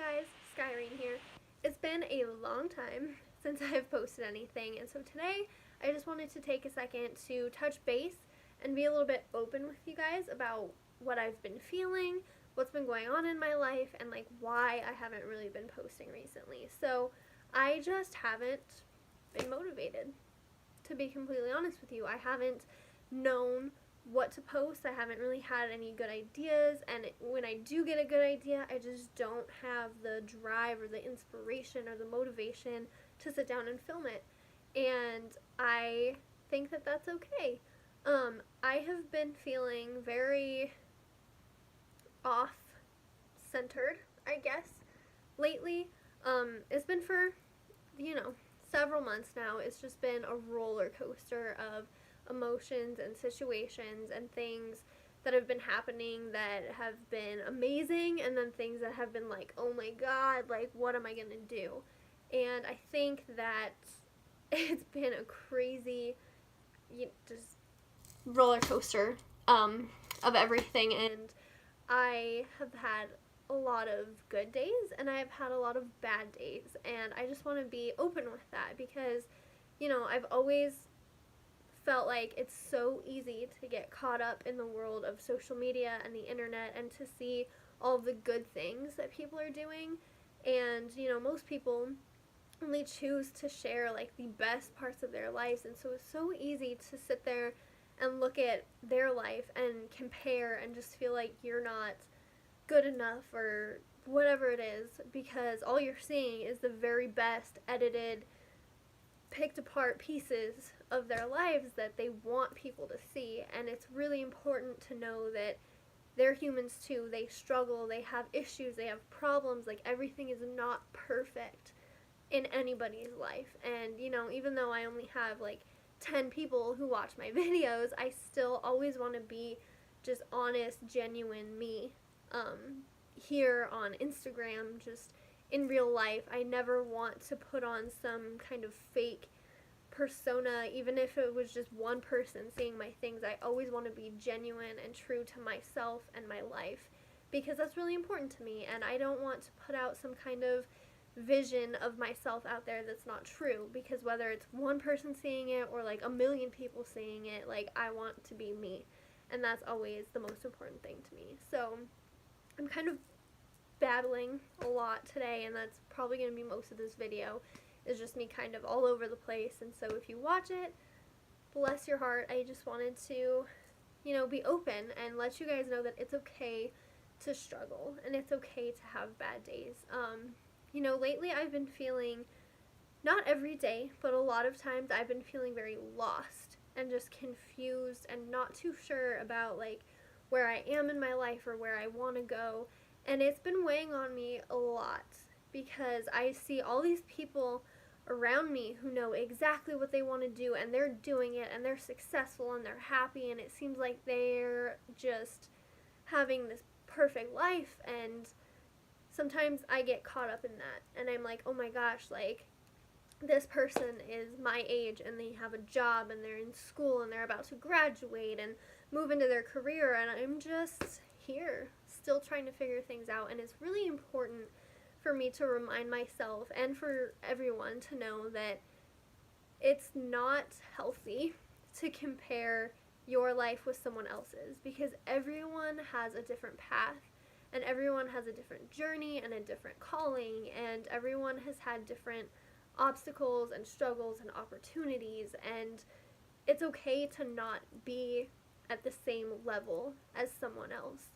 guys, Skyrene here. It's been a long time since I've posted anything, and so today I just wanted to take a second to touch base and be a little bit open with you guys about what I've been feeling, what's been going on in my life, and like why I haven't really been posting recently. So I just haven't been motivated, to be completely honest with you. I haven't known what to post. I haven't really had any good ideas, and when I do get a good idea, I just don't have the drive or the inspiration or the motivation to sit down and film it. And I think that that's okay. I have been feeling very off centered, I guess, lately. It's been for, you know, several months now. It's just been a roller coaster of emotions and situations and things that have been happening that have been amazing, and then things that have been like, oh my god, like what am I gonna do? And I think that it's been a crazy, just roller coaster of everything, and I have had a lot of good days and I have had a lot of bad days, and I just want to be open with that because, I've always felt like it's so easy to get caught up in the world of social media and the internet and to see all of the good things that people are doing. And, most people only choose to share like the best parts of their lives, and so it's so easy to sit there and look at their life and compare and just feel like you're not good enough or whatever it is, because all you're seeing is the very best edited, picked apart pieces of their lives that they want people to see. And it's really important to know that they're humans too. They struggle, they have issues, they have problems. Like, everything is not perfect in anybody's life. And, even though I only have like 10 people who watch my videos, I still always want to be just honest, genuine me. Here on Instagram, just in real life, I never want to put on some kind of fake persona, even if it was just one person seeing my things. I always want to be genuine and true to myself and my life, because that's really important to me, and I don't want to put out some kind of vision of myself out there that's not true, because whether it's one person seeing it or like a million people seeing it, like, I want to be me, and that's always the most important thing to me. So I'm kind of babbling a lot today, and that's probably going to be most of this video, is just me kind of all over the place. And so if you watch it, bless your heart. I just wanted to, be open and let you guys know that it's okay to struggle and it's okay to have bad days. Lately I've been feeling, not every day, but a lot of times I've been feeling very lost and just confused and not too sure about like where I am in my life or where I want to go. And it's been weighing on me a lot because I see all these people around me who know exactly what they want to do, and they're doing it, and they're successful, and they're happy, and it seems like they're just having this perfect life. And sometimes I get caught up in that, and I'm like, oh my gosh, like, this person is my age and they have a job and they're in school and they're about to graduate and move into their career, and I'm just here still trying to figure things out. And it's really important for me to remind myself and for everyone to know that it's not healthy to compare your life with someone else's, because everyone has a different path and everyone has a different journey and a different calling, and everyone has had different obstacles and struggles and opportunities, and it's okay to not be at the same level as someone else.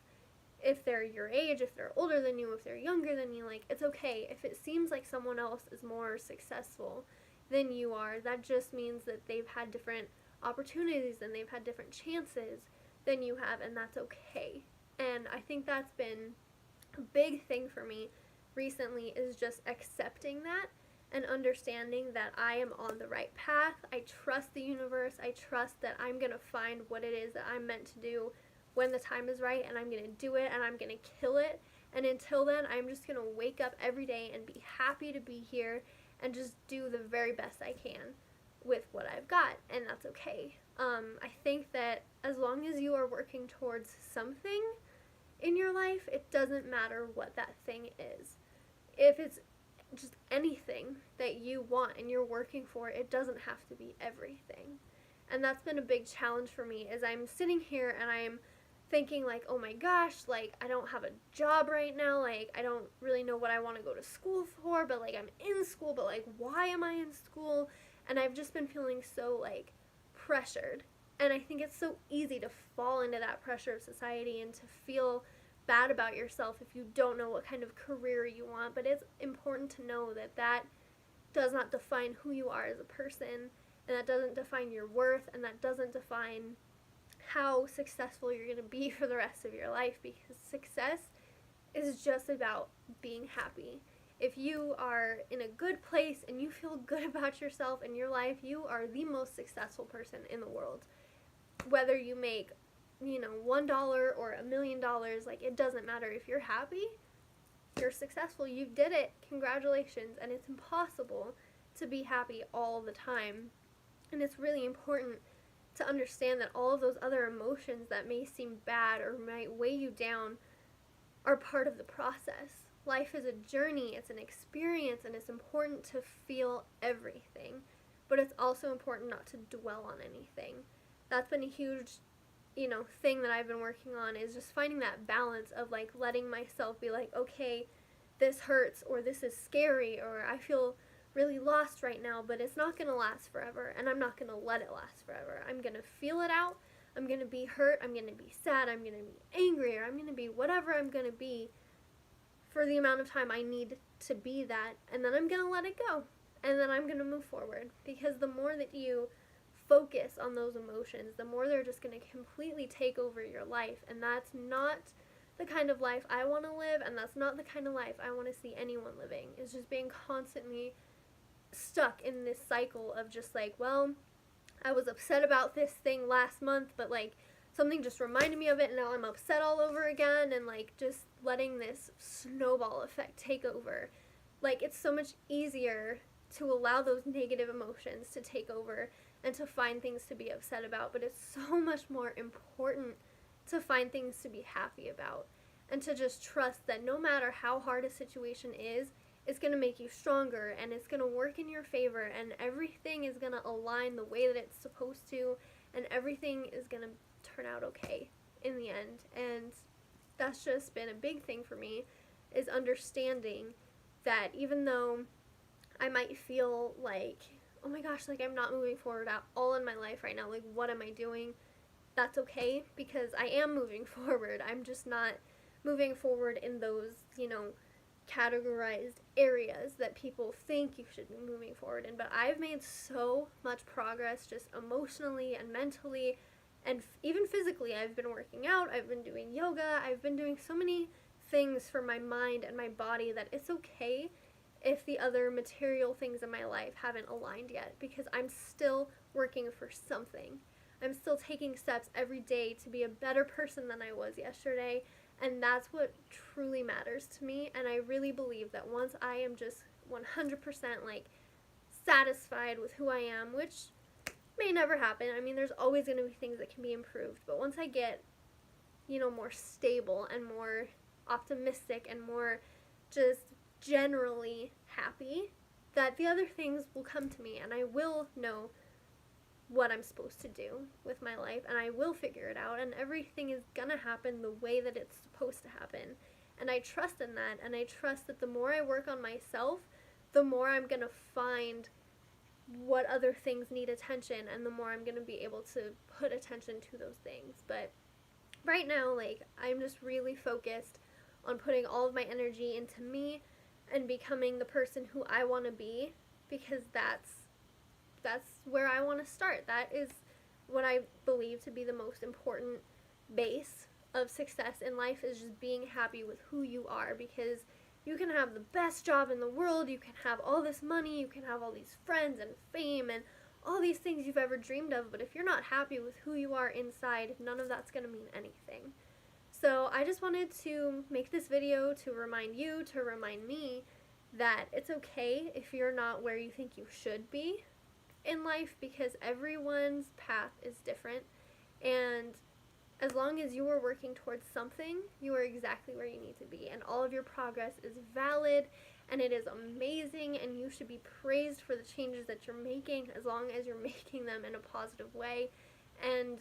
If they're your age, if they're older than you, if they're younger than you, like, it's okay. If it seems like someone else is more successful than you are, that just means that they've had different opportunities and they've had different chances than you have, and that's okay. And I think that's been a big thing for me recently, is just accepting that and understanding that I am on the right path. I trust the universe. I trust that I'm going to find what it is that I'm meant to do when the time is right, and I'm going to do it, and I'm going to kill it. And until then, I'm just going to wake up every day and be happy to be here and just do the very best I can with what I've got, and that's okay. I think that as long as you are working towards something in your life, it doesn't matter what that thing is. if it's just anything that you want and you're working for, it doesn't have to be everything. And that's been a big challenge for me, is I'm sitting here and I'm thinking like, oh my gosh, like I don't have a job right now, like I don't really know what I want to go to school for, but like I'm in school, but like why am I in school? And I've just been feeling so like pressured. And I think it's so easy to fall into that pressure of society and to feel bad about yourself if you don't know what kind of career you want. But it's important to know that that does not define who you are as a person, and that doesn't define your worth, and that doesn't define how successful you're going to be for the rest of your life, because success is just about being happy. If you are in a good place and you feel good about yourself and your life, you are the most successful person in the world. Whether you make, $1 or $1 million, like it doesn't matter. If you're happy, you're successful. You did it. Congratulations. And it's impossible to be happy all the time. And it's really important to understand that all of those other emotions that may seem bad or might weigh you down are part of the process. Life is a journey, it's an experience, and it's important to feel everything. But it's also important not to dwell on anything. That's been a huge, thing that I've been working on, is just finding that balance of like letting myself be like, okay, this hurts, or this is scary, or I feel really lost right now, but it's not going to last forever, and I'm not going to let it last forever. I'm going to feel it out. I'm going to be hurt. I'm going to be sad. I'm going to be angry, or I'm going to be whatever I'm going to be for the amount of time I need to be that, and then I'm going to let it go, and then I'm going to move forward, because the more that you focus on those emotions, the more they're just going to completely take over your life, and that's not the kind of life I want to live, and that's not the kind of life I want to see anyone living, is just being constantly stuck in this cycle of just like, well, I was upset about this thing last month, but like something just reminded me of it and now I'm upset all over again, and like just letting this snowball effect take over. Like, it's so much easier to allow those negative emotions to take over and to find things to be upset about, but it's so much more important to find things to be happy about, and to just trust that no matter how hard a situation is, it's going to make you stronger, and it's going to work in your favor, and everything is going to align the way that it's supposed to, and everything is going to turn out okay in the end. And that's just been a big thing for me, is understanding that even though I might feel like, oh my gosh, like I'm not moving forward at all in my life right now, like what am I doing? That's okay, because I am moving forward. I'm just not moving forward in those, categorized areas that people think you should be moving forward in. But I've made so much progress just emotionally and mentally, and even physically. I've been working out, I've been doing yoga, I've been doing so many things for my mind and my body that it's okay if the other material things in my life haven't aligned yet, because I'm still working for something. I'm still taking steps every day to be a better person than I was yesterday, and that's what truly matters to me. And I really believe that once I am just 100% like satisfied with who I am, which may never happen. I mean, there's always going to be things that can be improved, but once I get, more stable and more optimistic and more just generally happy, that the other things will come to me, and I will know what I'm supposed to do with my life, and I will figure it out, and everything is gonna happen the way that it's supposed to happen. And I trust in that, and I trust that the more I work on myself, the more I'm gonna find what other things need attention, and the more I'm gonna be able to put attention to those things. But right now, like, I'm just really focused on putting all of my energy into me and becoming the person who I want to be, because that's where I want to start. That is what I believe to be the most important base of success in life, is just being happy with who you are. Because you can have the best job in the world, you can have all this money, you can have all these friends and fame and all these things you've ever dreamed of, but if you're not happy with who you are inside, none of that's going to mean anything. So I just wanted to make this video to remind you, to remind me, that it's okay if you're not where you think you should be in life, because everyone's path is different. And as long as you are working towards something, you are exactly where you need to be, and all of your progress is valid, and it is amazing, and you should be praised for the changes that you're making as long as you're making them in a positive way. And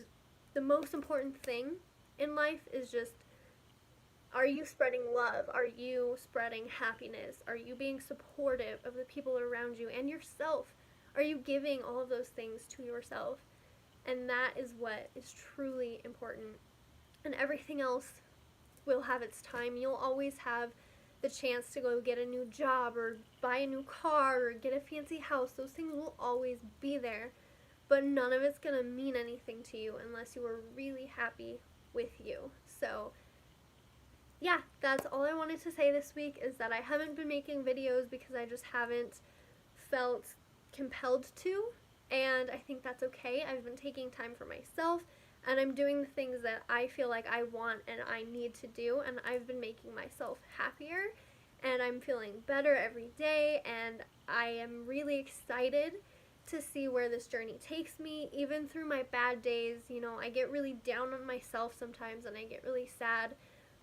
the most important thing in life is just, are you spreading love? Are you spreading happiness? Are you being supportive of the people around you and yourself? Are you giving all of those things to yourself? And that is what is truly important. And everything else will have its time. You'll always have the chance to go get a new job or buy a new car or get a fancy house. Those things will always be there, but none of it's going to mean anything to you unless you are really happy with you. So yeah, that's all I wanted to say this week, is that I haven't been making videos because I just haven't felt compelled to, and I think that's okay. I've been taking time for myself, and I'm doing the things that I feel like I want and I need to do, and I've been making myself happier, and I'm feeling better every day, and I am really excited to see where this journey takes me. Even through my bad days, you know, I get really down on myself sometimes and I get really sad,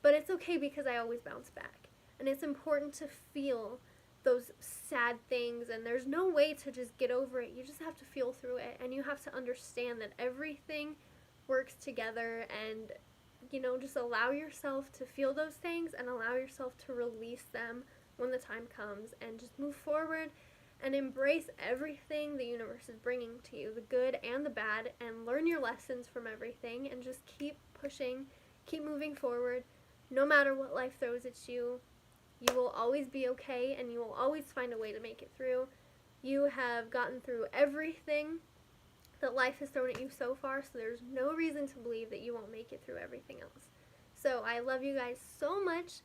but it's okay because I always bounce back. And it's important to feel those sad things, and there's no way to just get over it. You just have to feel through it, and you have to understand that everything works together, and you know, just allow yourself to feel those things and allow yourself to release them when the time comes, and just move forward and embrace everything the universe is bringing to you, the good and the bad, and learn your lessons from everything, and just keep pushing, keep moving forward. No matter what life throws at you, you will always be okay, and you will always find a way to make it through. You have gotten through everything that life has thrown at you so far, so there's no reason to believe that you won't make it through everything else. So I love you guys so much.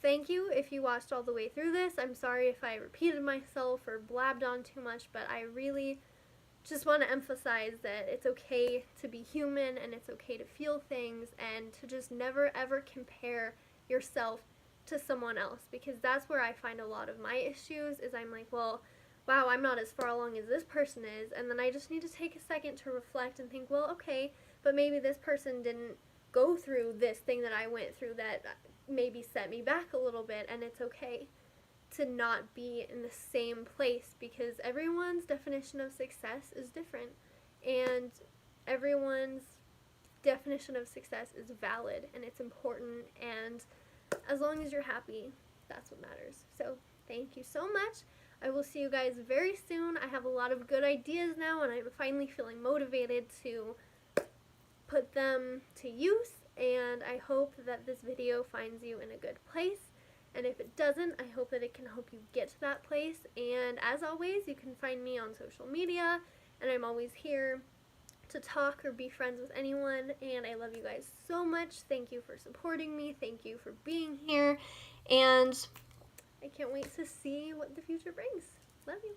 Thank you if you watched all the way through this. I'm sorry if I repeated myself or blabbed on too much, but I really just want to emphasize that it's okay to be human, and it's okay to feel things, and to just never ever compare yourself to someone else, because that's where I find a lot of my issues. Is I'm like, well, wow, I'm not as far along as this person is, and then I just need to take a second to reflect and think, well, okay, but maybe this person didn't go through this thing that I went through that maybe set me back a little bit, and it's okay to not be in the same place, because everyone's definition of success is different, and everyone's definition of success is valid, and it's important, and as long as you're happy, that's what matters. So thank you so much. I will see you guys very soon. I have a lot of good ideas now, and I'm finally feeling motivated to put them to use, and I hope that this video finds you in a good place. And if it doesn't, I hope that it can help you get to that place. And as always, you can find me on social media, and I'm always here to talk or be friends with anyone. And I love you guys so much. Thank you for supporting me. Thank you for being here. And I can't wait to see what the future brings. Love you.